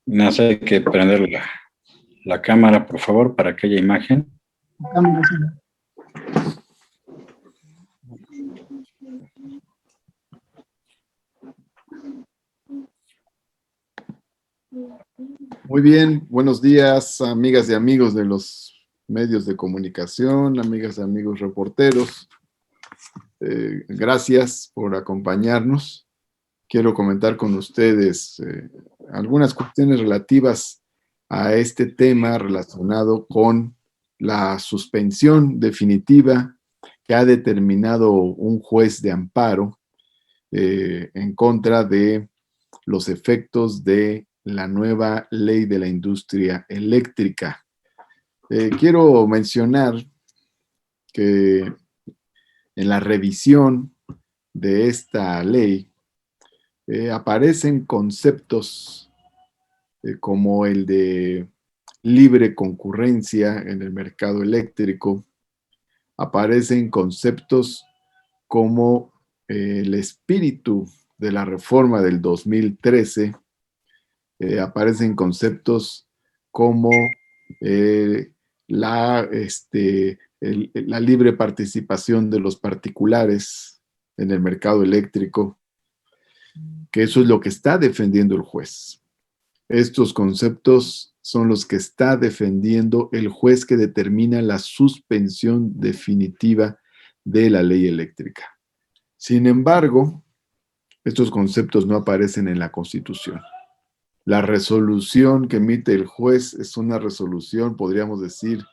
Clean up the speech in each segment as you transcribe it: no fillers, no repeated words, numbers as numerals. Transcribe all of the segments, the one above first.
No sé, hay que prender la cámara, por favor, para aquella imagen. Muy bien, buenos días, amigas y amigos de los medios de comunicación, amigas y amigos reporteros. Gracias por acompañarnos. Quiero comentar con ustedes algunas cuestiones relativas a este tema relacionado con la suspensión definitiva que ha determinado un juez de amparo en contra de los efectos de la nueva ley de la industria eléctrica. Quiero mencionar que en la revisión de esta ley aparecen conceptos como el de libre concurrencia en el mercado eléctrico, aparecen conceptos como el espíritu de la reforma del 2013, aparecen conceptos como la libre participación de los particulares en el mercado eléctrico, que eso es lo que está defendiendo el juez. Estos conceptos son los que está defendiendo el juez que determina la suspensión definitiva de la ley eléctrica. Sin embargo, estos conceptos no aparecen en la Constitución. La resolución que emite el juez es una resolución, podríamos decir,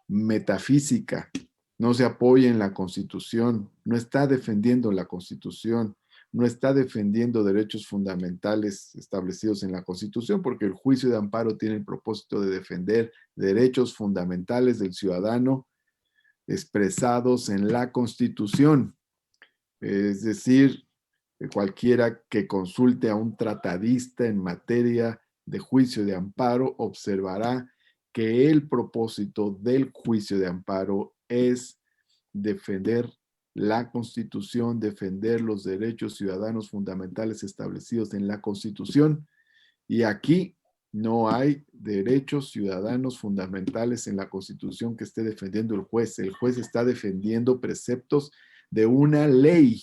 metafísica. No se apoya en la Constitución, no está defendiendo la Constitución, no está defendiendo derechos fundamentales establecidos en la Constitución, porque el juicio de amparo tiene el propósito de defender derechos fundamentales del ciudadano expresados en la Constitución. Es decir, cualquiera que consulte a un tratadista en materia de juicio de amparo observará que el propósito del juicio de amparo es defender la Constitución, defender los derechos ciudadanos fundamentales establecidos en la Constitución. Y aquí no hay derechos ciudadanos fundamentales en la Constitución que esté defendiendo el juez. El juez está defendiendo preceptos de una ley,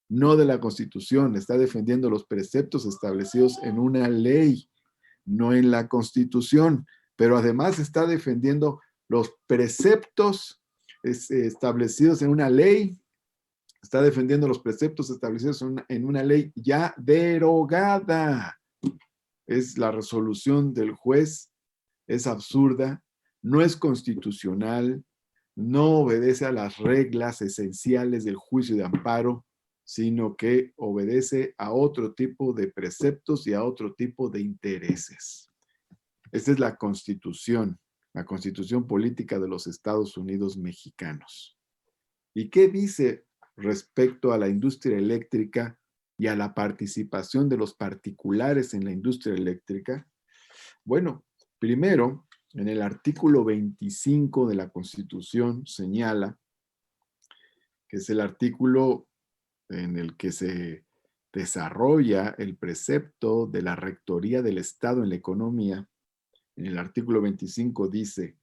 no de la Constitución. Está defendiendo los preceptos establecidos en una ley, no en la Constitución. Pero además está defendiendo los preceptos establecidos en una ley, está defendiendo los preceptos establecidos en una ley ya derogada. Es la resolución del juez, es absurda, no es constitucional, no obedece a las reglas esenciales del juicio de amparo, sino que obedece a otro tipo de preceptos y a otro tipo de intereses. Esta es la Constitución política de los Estados Unidos mexicanos. ¿Y qué dice respecto a la industria eléctrica y a la participación de los particulares en la industria eléctrica? Bueno, primero, en el artículo 25 de la Constitución señala que es el artículo en el que se desarrolla el precepto de la Rectoría del Estado en la economía. En el artículo 25 dice: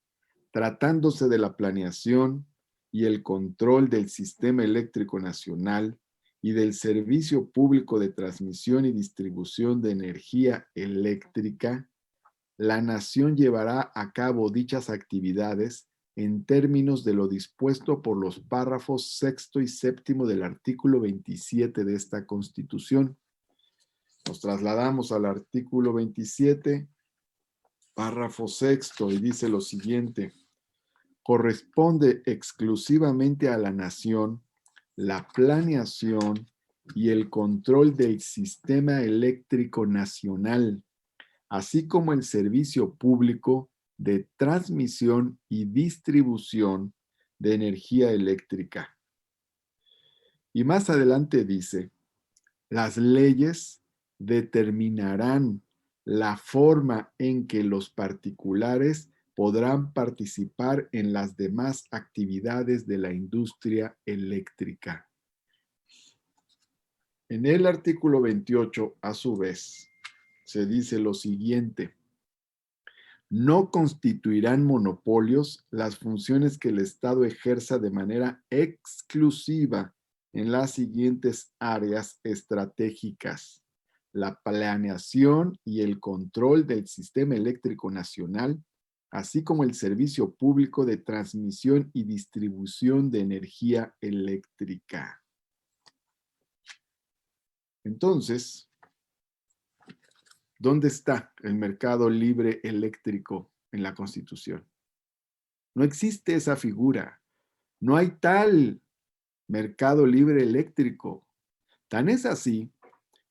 tratándose de la planeación y el control del sistema eléctrico nacional y del servicio público de transmisión y distribución de energía eléctrica, la nación llevará a cabo dichas actividades en términos de lo dispuesto por los párrafos 6º y 7º del artículo 27 de esta Constitución. Nos trasladamos al artículo 27, párrafo 6º, y dice lo siguiente: corresponde exclusivamente a la nación la planeación y el control del sistema eléctrico nacional, así como el servicio público de transmisión y distribución de energía eléctrica. Y más adelante dice: las leyes determinarán la forma en que los particulares podrán participar en las demás actividades de la industria eléctrica. En el artículo 28, a su vez, se dice lo siguiente: no constituirán monopolios las funciones que el Estado ejerza de manera exclusiva en las siguientes áreas estratégicas: la planeación y el control del sistema eléctrico nacional, así como el servicio público de transmisión y distribución de energía eléctrica. Entonces, ¿dónde está el mercado libre eléctrico en la Constitución? No existe esa figura. No hay tal mercado libre eléctrico. Tan es así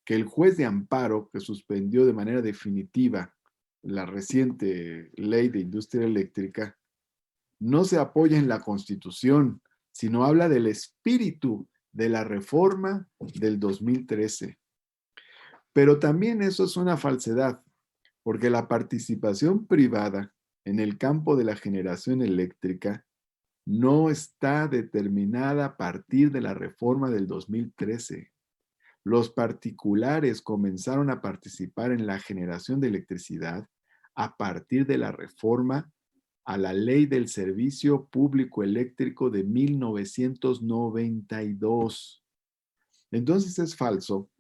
que el juez de amparo que suspendió de manera definitiva la reciente ley de industria eléctrica no se apoya en la Constitución, sino habla del espíritu de la reforma del 2013. Pero también eso es una falsedad, porque la participación privada en el campo de la generación eléctrica no está determinada a partir de la reforma del 2013. Los particulares comenzaron a participar en la generación de electricidad a partir de la reforma a la Ley del Servicio Público Eléctrico de 1992. Entonces es falso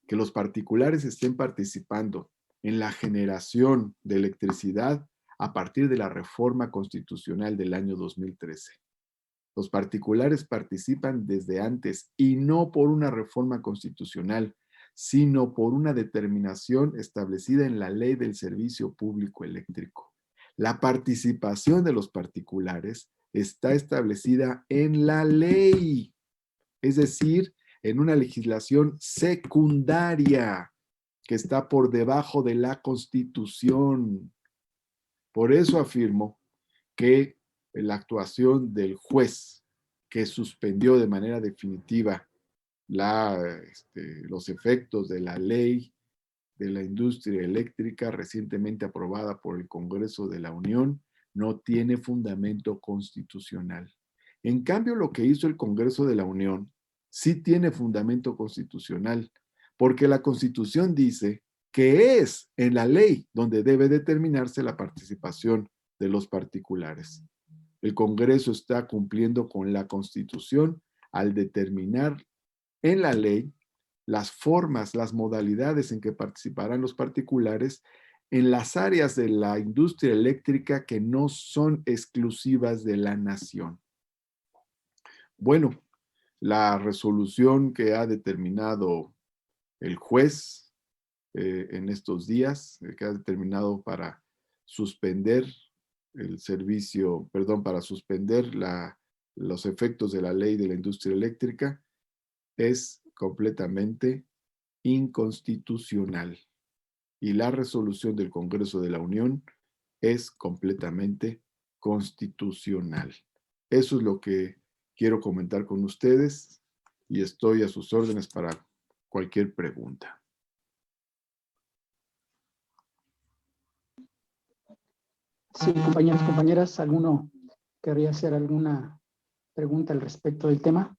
que los particulares estén participando en la generación de electricidad a partir de la reforma constitucional del año 2013. Los particulares participan desde antes y no por una reforma constitucional, sino por una determinación establecida en la Ley del Servicio Público Eléctrico. La participación de los particulares está establecida en la ley, es decir, en una legislación secundaria que está por debajo de la Constitución. Por eso afirmo que la actuación del juez que suspendió de manera definitiva los efectos de la ley de la industria eléctrica recientemente aprobada por el Congreso de la Unión no tiene fundamento constitucional. En cambio, lo que hizo el Congreso de la Unión sí tiene fundamento constitucional, porque la Constitución dice que es en la ley donde debe determinarse la participación de los particulares. El Congreso está cumpliendo con la Constitución al determinar en la ley las formas, las modalidades en que participarán los particulares en las áreas de la industria eléctrica que no son exclusivas de la nación. Bueno, la resolución que ha determinado el juez en estos días, que ha determinado para suspender el servicio, perdón, para suspender los efectos de la ley de la industria eléctrica, es completamente inconstitucional. Y la resolución del Congreso de la Unión es completamente constitucional. Eso es lo que quiero comentar con ustedes y estoy a sus órdenes para cualquier pregunta. Sí, compañeros, compañeras, ¿alguno querría hacer alguna pregunta al respecto del tema?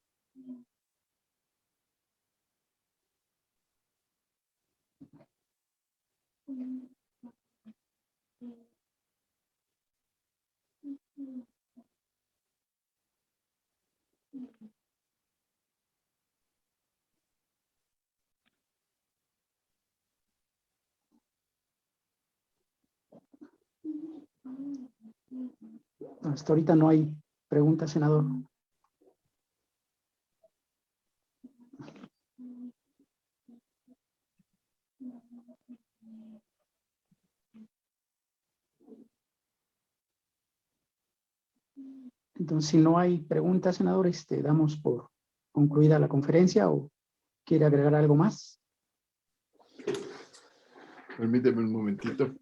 Hasta ahorita no hay preguntas, senador. Entonces, si no hay preguntas, senador, damos por concluida la conferencia o quiere agregar algo más. Permíteme un momentito.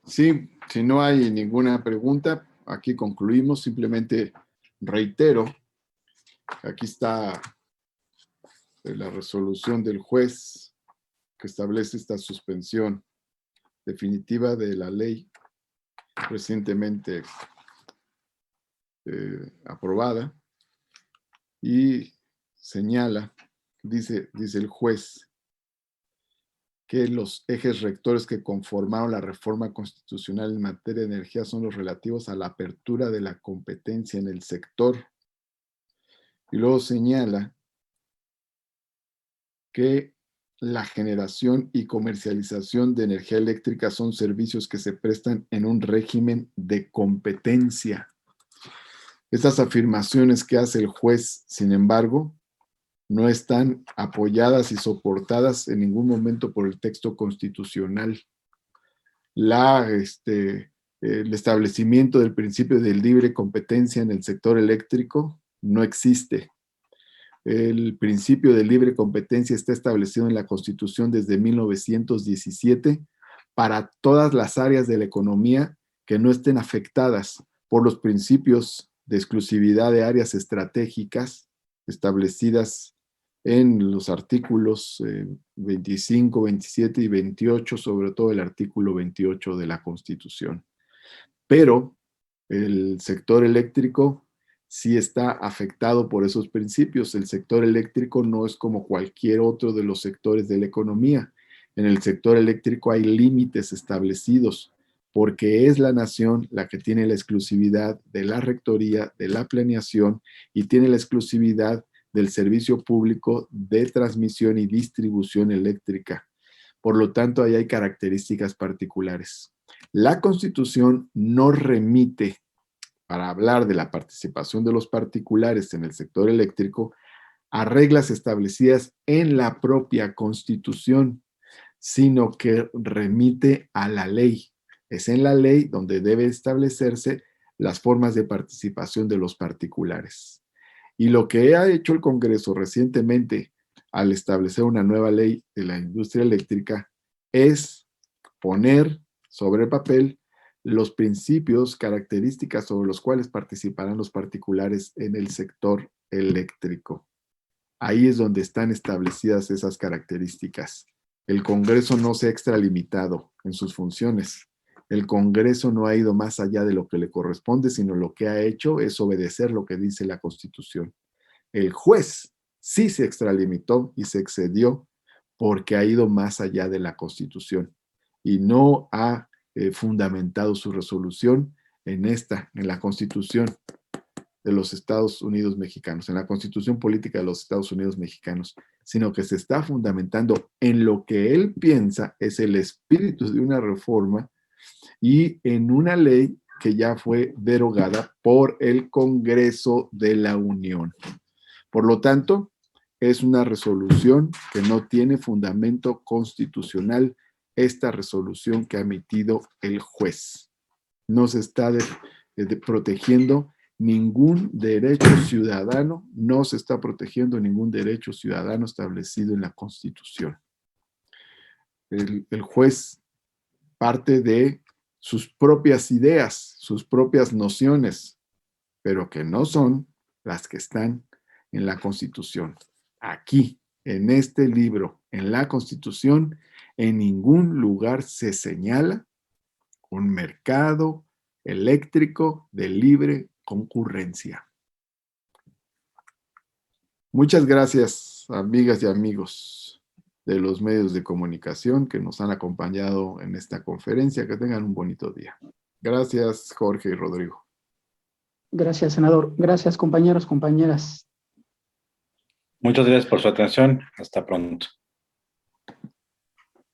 Sí, si no hay ninguna pregunta, aquí concluimos. Simplemente reitero, aquí está la resolución del juez que establece esta suspensión definitiva de la ley recientemente aprobada, y señala, dice el juez, que los ejes rectores que conformaron la reforma constitucional en materia de energía son los relativos a la apertura de la competencia en el sector. Y luego señala que la generación y comercialización de energía eléctrica son servicios que se prestan en un régimen de competencia. Estas afirmaciones que hace el juez, sin embargo, no están apoyadas y soportadas en ningún momento por el texto constitucional. El establecimiento del principio de libre competencia en el sector eléctrico no existe. El principio de libre competencia está establecido en la Constitución desde 1917 para todas las áreas de la economía que no estén afectadas por los principios de exclusividad de áreas estratégicas establecidas en los artículos 25, 27 y 28, sobre todo el artículo 28 de la Constitución. Pero el sector eléctrico sí está afectado por esos principios. El sector eléctrico no es como cualquier otro de los sectores de la economía. En el sector eléctrico hay límites establecidos, porque es la nación la que tiene la exclusividad de la rectoría, de la planeación, y tiene la exclusividad del servicio público de transmisión y distribución eléctrica. Por lo tanto, ahí hay características particulares. La Constitución no remite, para hablar de la participación de los particulares en el sector eléctrico, a reglas establecidas en la propia Constitución, sino que remite a la ley. Es en la ley donde debe establecerse las formas de participación de los particulares. Y lo que ha hecho el Congreso recientemente al establecer una nueva ley de la industria eléctrica es poner sobre el papel los principios, características sobre los cuales participarán los particulares en el sector eléctrico. Ahí es donde están establecidas esas características. El Congreso no se ha extralimitado en sus funciones. El Congreso no ha ido más allá de lo que le corresponde, sino lo que ha hecho es obedecer lo que dice la Constitución. El juez sí se extralimitó y se excedió porque ha ido más allá de la Constitución y no ha fundamentado su resolución en la Constitución de los Estados Unidos mexicanos, en la Constitución Política de los Estados Unidos mexicanos, sino que se está fundamentando en lo que él piensa es el espíritu de una reforma y en una ley que ya fue derogada por el Congreso de la Unión. Por lo tanto, es una resolución que no tiene fundamento constitucional, esta resolución que ha emitido el juez. No se está protegiendo ningún derecho ciudadano, no se está protegiendo ningún derecho ciudadano establecido en la Constitución. El juez parte de sus propias ideas, sus propias nociones, pero que no son las que están en la Constitución. Aquí, en este libro, en la Constitución, en ningún lugar se señala un mercado eléctrico de libre concurrencia. Muchas gracias, amigas y amigos de los medios de comunicación que nos han acompañado en esta conferencia. Que tengan un bonito día. Gracias, Jorge y Rodrigo. Gracias, senador. Gracias, compañeros, compañeras. Muchas gracias por su atención. Hasta pronto.